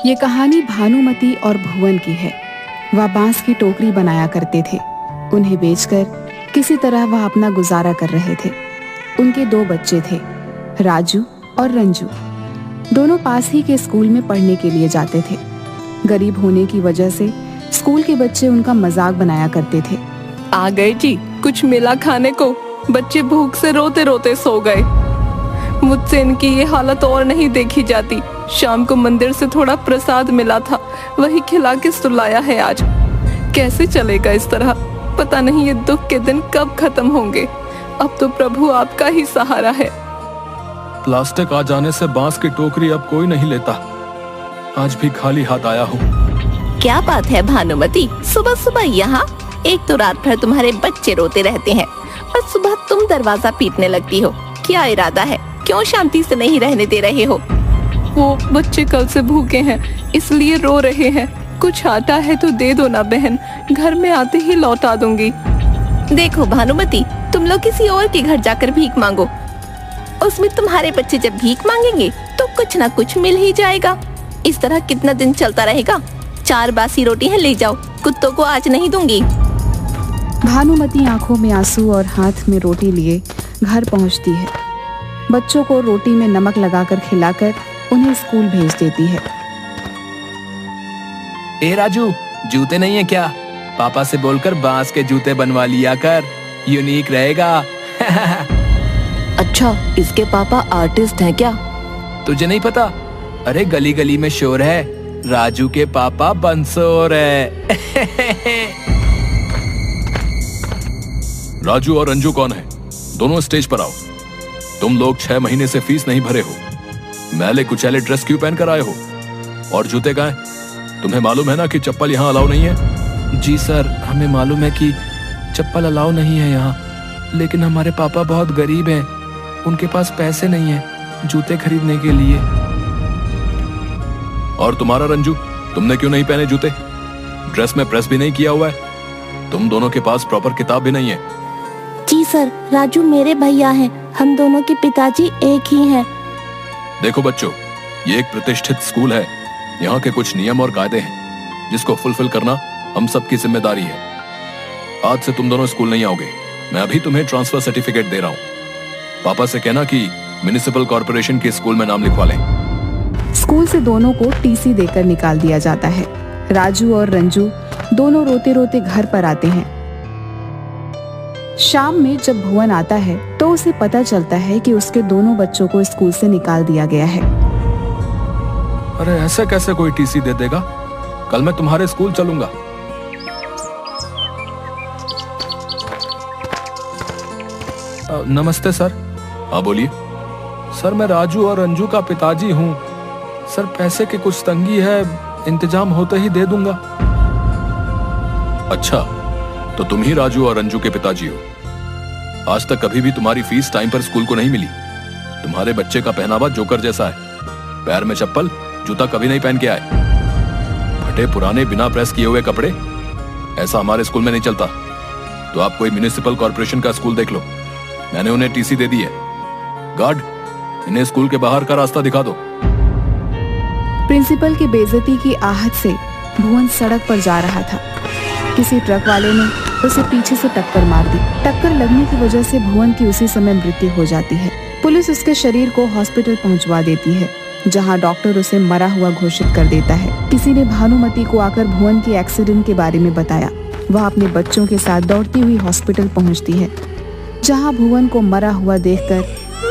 ये कहानी भानुमति और भुवन की है। वह बांस की टोकरी बनाया करते थे। उन्हें बेचकर किसी तरह वह अपना गुजारा कर रहे थे। उनके 2 बच्चे थे, राजू और रंजू। दोनों पास ही के स्कूल में पढ़ने के लिए जाते थे। गरीब होने की वजह से स्कूल के बच्चे उनका मजाक बनाया करते थे। आ गए जी, कुछ मिला खाने को? बच्चे भूख से रोते रोते सो गए। मुझसे इनकी ये हालत और नहीं देखी जाती। शाम को मंदिर से थोड़ा प्रसाद मिला था, वही खिला के सुलाया है आज। कैसे चलेगा इस तरह? पता नहीं ये दुख के दिन कब खत्म होंगे। अब तो प्रभु आपका ही सहारा है। प्लास्टिक आ जाने से बांस की टोकरी अब कोई नहीं लेता। आज भी खाली हाथ आया हूँ। क्या बात है भानुमति, सुबह सुबह यहाँ? एक तो रात भर तुम्हारे बच्चे रोते रहते हैं और सुबह तुम दरवाजा पीटने लगती हो। क्या इरादा है? क्यों शांति से नहीं रहने दे रहे हो? वो बच्चे कल से भूखे हैं, इसलिए रो रहे हैं। कुछ आटा है तो दे दो ना बहन, घर में आते ही लौटा दूंगी। देखो भानुमति, तुम लोग किसी और के घर जाकर भीख मांगो। उसमें तुम्हारे बच्चे जब भीख मांगेंगे तो कुछ ना कुछ मिल ही जाएगा। इस तरह कितना दिन चलता रहेगा? 4 बासी रोटी है, ले जाओ, कुत्तों को आज नहीं दूंगी। भानुमति आंखों में आंसू और हाथ में रोटी लिए घर पहुंचती है। बच्चों को रोटी में नमक लगाकर खिलाकर उन्हें स्कूल भेज देती है। ए राजू, जूते नहीं है क्या? पापा से बोलकर बांस के जूते बनवा लिया कर, यूनिक रहेगा। अच्छा, इसके पापा आर्टिस्ट हैं क्या? तुझे नहीं पता? अरे गली गली में शोर है, राजू के पापा बंसोर है। राजू और रंजू कौन है? दोनों स्टेज पर आओ। तुम लोग 6 महीने से फीस नहीं भरे हो। मैले कुचैले ड्रेस क्यों पहन कर आए हो? और जूते कहाँ हैं? तुम्हें मालूम है ना कि चप्पल यहाँ अलाउ नहीं है? जी सर, हमें मालूम है कि चप्पल अलाउ नहीं है यहाँ, लेकिन हमारे पापा बहुत गरीब हैं। उनके पास पैसे नहीं है जूते खरीदने के लिए। और तुम्हारा रंजू, तुमने क्यों नहीं पहने जूते? ड्रेस में प्रेस भी नहीं किया हुआ है। तुम दोनों के पास प्रॉपर किताब भी नहीं है। जी सर, राजू मेरे भैया हैं, हम दोनों के पिताजी एक ही हैं। देखो बच्चों, ये एक प्रतिष्ठित स्कूल है। यहाँ के कुछ नियम और कायदे हैं जिसको फुलफिल करना हम सबकी जिम्मेदारी है। आज से तुम दोनों स्कूल नहीं आओगे। मैं अभी तुम्हें ट्रांसफर सर्टिफिकेट दे रहा हूँ। पापा से कहना कि म्युनिसिपल कॉर्पोरेशन के स्कूल में नाम लिखवा लें। स्कूल से दोनों को टीसी देकर निकाल दिया जाता है। राजू और रंजू दोनों रोते रोते घर पर आते हैं। शाम में जब भुवन आता है तो उसे पता चलता है कि उसके दोनों बच्चों को स्कूल से निकाल दिया गया है। अरे ऐसे कैसे कोई टीसी दे देगा? कल मैं तुम्हारे स्कूल चलूंगा। नमस्ते सर। हाँ बोलिए। सर, मैं राजू और रंजू का पिताजी हूँ। सर, पैसे की कुछ तंगी है, इंतजाम होते ही दे दूंगा। अच्छा, तो तुम ही राजू और रंजू के पिताजी हो। आज तक कभी भी तुम्हारी फीस टाइम पर स्कूल को नहीं मिली। तुम्हारे बच्चे का पहनावा जोकर जैसा है। पैर में चप्पल, जूता कभी नहीं पहन के आए। फटे पुराने बिना प्रेस किए हुए कपड़े, ऐसा हमारे स्कूल में नहीं चलता। तो आप कोई म्युनिसिपल कॉर्पोरेशन का स्कूल देख लो। मैंने उन्हें टीसी दे दी है। गार्ड, इन्हें स्कूल के बाहर का रास्ता दिखा दो। प्रिंसिपल की बेइज्जती की आहट से भुवन सड़क पर जा रहा था। किसी ट्रक वाले ने उसे पीछे से टक्कर मार दी। टक्कर लगने की वजह से भुवन की उसी समय मृत्यु हो जाती है। पुलिस उसके शरीर को हॉस्पिटल पहुंचवा देती है, जहां डॉक्टर उसे मरा हुआ घोषित कर देता है। किसी ने भानुमति को आकर भुवन के एक्सीडेंट के बारे में बताया। वह अपने बच्चों के साथ दौड़ती हुई हॉस्पिटल पहुंचती है, जहां भुवन को मरा हुआ देखकर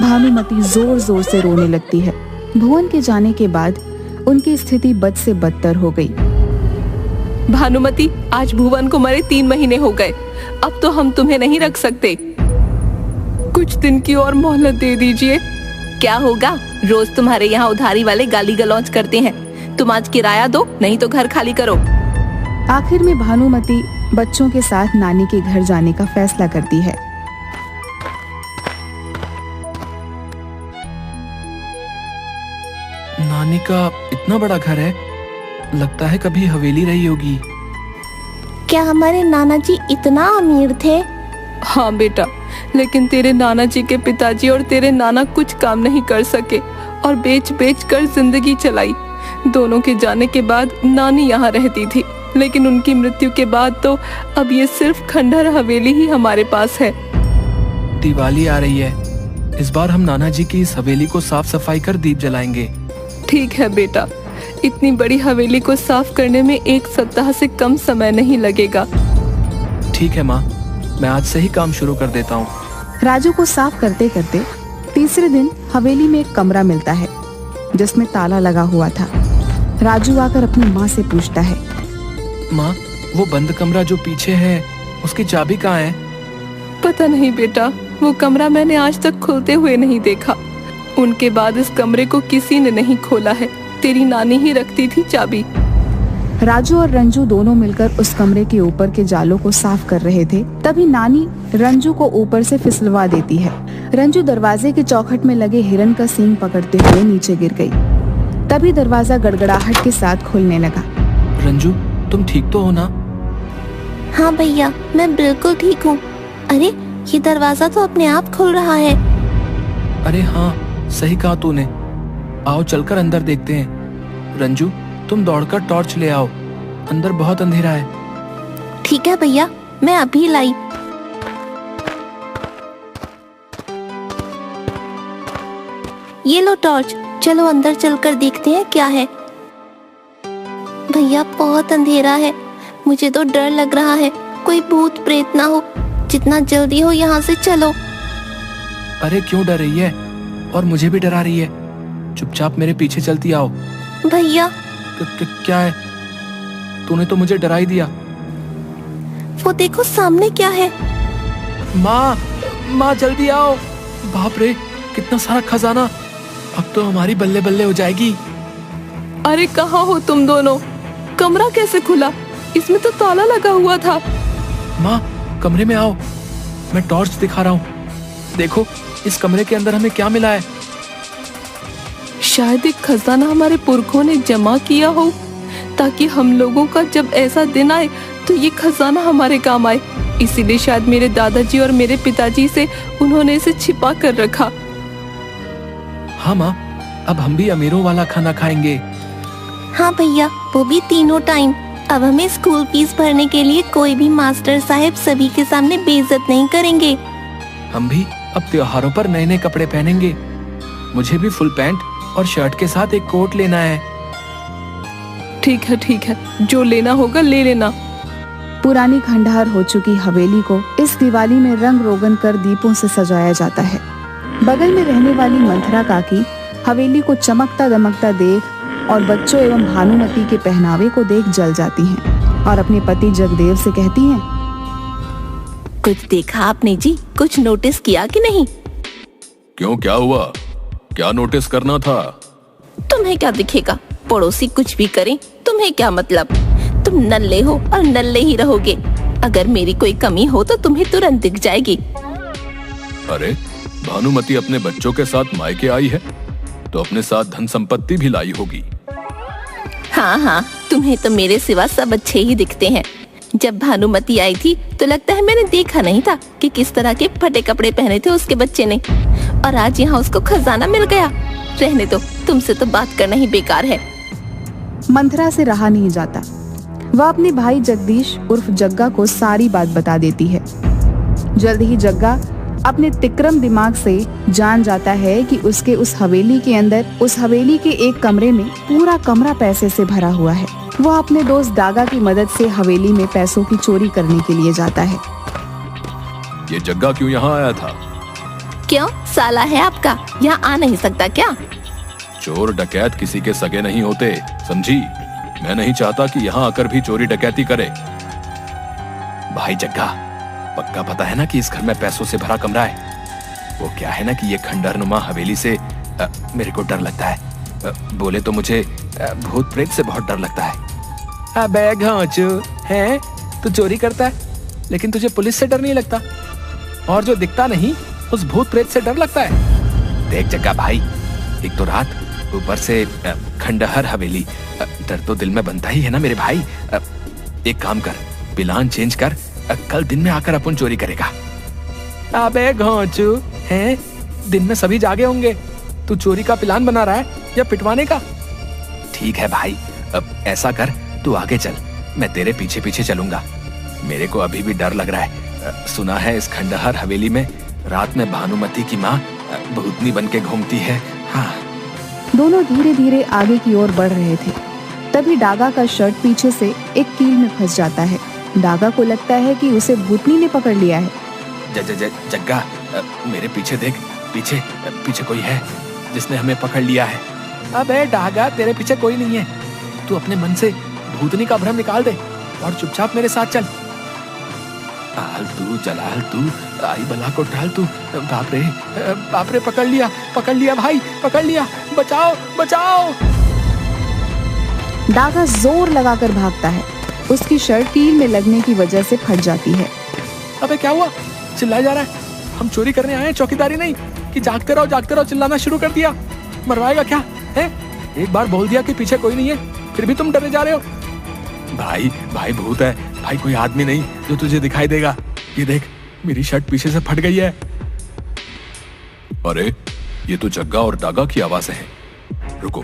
भानुमति जोर जोर से रोने लगती है। भुवन के जाने के बाद उनकी स्थिति बद से बदतर हो गई। भानुमति, आज भुवन को मरे 3 महीने हो गए। अब तो हम तुम्हें नहीं रख सकते। कुछ दिन की और मोहलत दे दीजिए। क्या होगा? रोज तुम्हारे यहाँ उधारी वाले गाली गलौज करते हैं। तुम आज किराया दो, नहीं तो घर खाली करो। आखिर में भानुमति बच्चों के साथ नानी के घर जाने का फैसला करती है। नानी का इतना बड़ा घर है, लगता है कभी हवेली रही होगी। क्या हमारे नाना जी इतना अमीर थे? हाँ बेटा, लेकिन तेरे नाना जी के पिताजी और तेरे नाना कुछ काम नहीं कर सके और बेच बेच कर जिंदगी चलाई। दोनों के जाने के बाद नानी यहाँ रहती थी, लेकिन उनकी मृत्यु के बाद तो अब ये सिर्फ खंडहर हवेली ही हमारे पास है। दिवाली आ रही है, इस बार हम नाना जी की इस हवेली को साफ सफाई कर दीप जलाएंगे। ठीक है बेटा, इतनी बड़ी हवेली को साफ करने में 1 सप्ताह से कम समय नहीं लगेगा। ठीक है माँ, मैं आज से ही काम शुरू कर देता हूँ। राजू को साफ करते करते तीसरे दिन हवेली में एक कमरा मिलता है जिसमें ताला लगा हुआ था। राजू आकर अपनी माँ से पूछता है, माँ, वो बंद कमरा जो पीछे है, उसकी चाबी कहाँ है? पता नहीं बेटा, वो कमरा मैंने आज तक खुलते हुए नहीं देखा। उनके बाद इस कमरे को किसी ने नहीं खोला है। तेरी नानी ही रखती थी चाबी। राजू और रंजू दोनों मिलकर उस कमरे के ऊपर के जालों को साफ कर रहे थे। तभी नानी रंजू को ऊपर से फिसलवा देती है। रंजू दरवाजे के चौखट में लगे हिरन का सींग पकड़ते हुए नीचे गिर गई। तभी दरवाजा गड़गड़ाहट के साथ खुलने लगा। रंजू, तुम ठीक तो हो ना? हाँ भैया, मैं बिल्कुल ठीक हूँ। अरे, ये दरवाजा तो अपने आप खुल रहा है। अरे हाँ, सही कहा तूने। आओ चलकर अंदर देखते हैं। रंजू, तुम दौड़कर टॉर्च ले आओ, अंदर बहुत अंधेरा है। ठीक है भैया, मैं अभी लाई। ये लो टॉर्च, चलो अंदर चलकर देखते हैं क्या है। भैया, बहुत अंधेरा है, मुझे तो डर लग रहा है, कोई भूत प्रेत ना हो। जितना जल्दी हो यहाँ से चलो। अरे क्यों डर रही है? और मुझे भी डरा रही है। चुपचाप मेरे पीछे चलती आओ। भैया, क्या है? तूने तो मुझे डरा ही दिया। वो देखो सामने क्या है। माँ जल्दी आओ। बाप रे, कितना सारा खजाना, अब तो हमारी बल्ले बल्ले हो जाएगी। अरे कहाँ हो तुम दोनों? कमरा कैसे खुला? इसमें तो ताला लगा हुआ था। माँ, कमरे में आओ, मैं टॉर्च दिखा रहा हूँ। देखो इस कमरे के अंदर हमें क्या मिला है। शायद एक खजाना हमारे पुरखों ने जमा किया हो, ताकि हम लोगों का जब ऐसा दिन आए तो ये खजाना हमारे काम आए। इसीलिए शायद मेरे दादाजी और मेरे पिताजी से उन्होंने इसे छिपा कर रखा। हाँ माँ, अब हम भी अमीरों वाला खाना खाएंगे। हाँ भैया, वो भी तीनों टाइम। अब हमें स्कूल फीस भरने के लिए कोई भी मास्टर साहब सभी के सामने बेइज्जत नहीं करेंगे। हम भी अब त्योहारों पर नए नए कपड़े पहनेंगे। मुझे भी फुल पैंट और शर्ट के साथ एक कोट लेना है। ठीक है, जो लेना होगा ले लेना। पुरानी खंडहर हो चुकी हवेली को इस दिवाली में रंग रोगन कर दीपों से सजाया जाता है। बगल में रहने वाली मंथरा काकी हवेली को चमकता दमकता देख और बच्चों एवं भानुमति के पहनावे को देख जल जाती हैं और अपने पति जगदेव से कहती हैं, कुछ देखा आपने जी? कुछ नोटिस किया कि नहीं? क्यों, क्या हुआ? क्या नोटिस करना था? तुम्हें क्या दिखेगा? पड़ोसी कुछ भी करें, तुम्हें क्या मतलब? तुम नल्ले हो और नल्ले ही रहोगे। अगर मेरी कोई कमी हो तो तुम्हें तुरंत दिख जाएगी। अरे, भानुमति अपने बच्चों के साथ मायके आई है तो अपने साथ धन संपत्ति भी लाई होगी। हाँ, तुम्हें तो मेरे सिवा सब अच्छे ही दिखते हैं। जब भानुमति आई थी तो लगता है मैंने देखा नहीं था कि किस तरह के फटे कपड़े पहने थे उसके बच्चे ने, और आज यहाँ उसको खजाना मिल गया। रहने दो, तुमसे तो बात करना ही बेकार है। मंथरा से रहा नहीं जाता। वह अपने भाई जगदीश उर्फ जग्गा को सारी बात बता देती है। जल्द ही जग्गा अपने तिक्रम दिमाग से जान जाता है कि उसके उस हवेली के अंदर, उस हवेली के एक कमरे में पूरा कमरा पैसे से भरा हुआ है। वह अपने दोस्त दागा की मदद से हवेली में पैसों की चोरी करने के लिए जाता है। ये जग्गा क्यों यहाँ आया था? क्यों, साला है आपका? यहाँ आ नहीं सकता क्या? चोर डकैत किसी के सगे नहीं होते, समझी? मैं नहीं चाहता कि यहाँ आकर भी चोरी डकैती करे। भाई जग्गा, पक्का पता है ना कि इस घर में पैसों से भरा कमरा है? वो क्या है ना कि ये खंडहरनुमा हवेली से मेरे को डर लगता है। बोले तो मुझे भूत प्रेत से बहुत डर लगता है। अबे घोंचू, हैं? तू चोरी करता है लेकिन तुझे पुलिस से डर नहीं लगता, और जो दिखता नहीं उस भूत प्रेत से डर लगता है। देख जग्गा भाई, एक तो रात, ऊपर से खंडहर हवेली, डर तो दिल में बनता ही है ना मेरे भाई। एक काम कर, प्लान चेंज कर, कल दिन में आकर अपन चोरी करेगा। अबे घोंचू, हैं? दिन में सभी जागे होंगे, तू चोरी का प्लान बना रहा है या पिटवाने का? ठीक है भाई, अब ऐसा कर, तू आगे चल, मैं तेरे पीछे पीछे चलूंगा। मेरे को अभी भी डर लग रहा है। सुना है इस खंडहर हवेली में रात में भानुमति की माँ भूतनी बन के घूमती है। हाँ। दोनों धीरे धीरे आगे की ओर बढ़ रहे थे। तभी डागा का शर्ट पीछे से एक कील में फंस जाता है। डागा को लगता है कि उसे भूतनी ने पकड़ लिया है। जग्गा, मेरे पीछे देख, पीछे पीछे कोई है जिसने हमें पकड़ लिया है। अबे डागा, तेरे पीछे कोई नहीं है। तू अपने मन से भूतनी का भ्रम निकाल दे और चुपचाप मेरे साथ चल। आल तू जलाल तू, आई बला को टाल तू। बाप रे, पकड़ लिया भाई, पकड़ लिया, बचाओ बचाओ। डागा जोर लगाकर भागता है। उसकी शर्ट कील में लगने की वजह से फट जाती है। अबे क्या हुआ? चिल्लाया जा रहा है। हम चोरी करने आए हैं, चौकीदारी नहीं कि जागते रहो चिल्लाना शुरू कर दिया। मरवाएगा क्या है? एक बार बोल दिया कि पीछे कोई नहीं है, फिर भी तुम डरे जा रहे हो। भाई भूत है भाई, कोई आदमी नहीं जो तुझे दिखाई देगा। ये देख, मेरी शर्ट पीछे से फट गई है। अरे ये तो जग्गा और डागा की आवाजें हैं। रुको,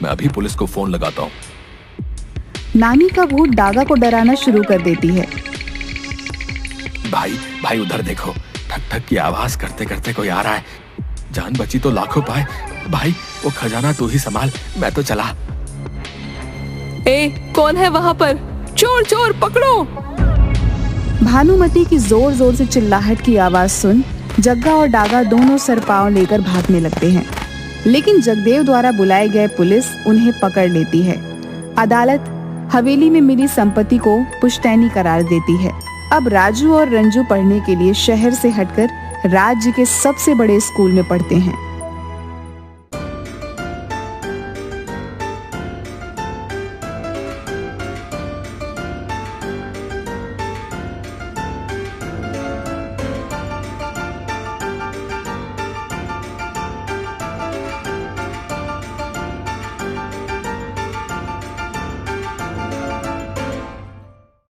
मैं अभी पुलिस को फोन लगाता हूँ। नानी का भूत डागा को डराना शुरू कर देती है। भाई उधर देखो, ठक ठक की आवाज करते करते कोई आ रहा है। जान बची तो लाखों पाए। भाई वो खजाना तू ही संभाल, मैं तो चला। कौन है वहाँ पर? चोर चोर पकड़ो। भानुमति की जोर जोर से चिल्लाहट की आवाज सुन जग्गा और डागा दोनों सरपाव लेकर भागने लगते हैं। लेकिन जगदेव द्वारा बुलाए गए पुलिस उन्हें पकड़ लेती है। अदालत हवेली में मिली संपत्ति को पुश्तैनी करार देती है। अब राजू और रंजू पढ़ने के लिए शहर से हटकर राज्य के सबसे बड़े स्कूल में पढ़ते हैं।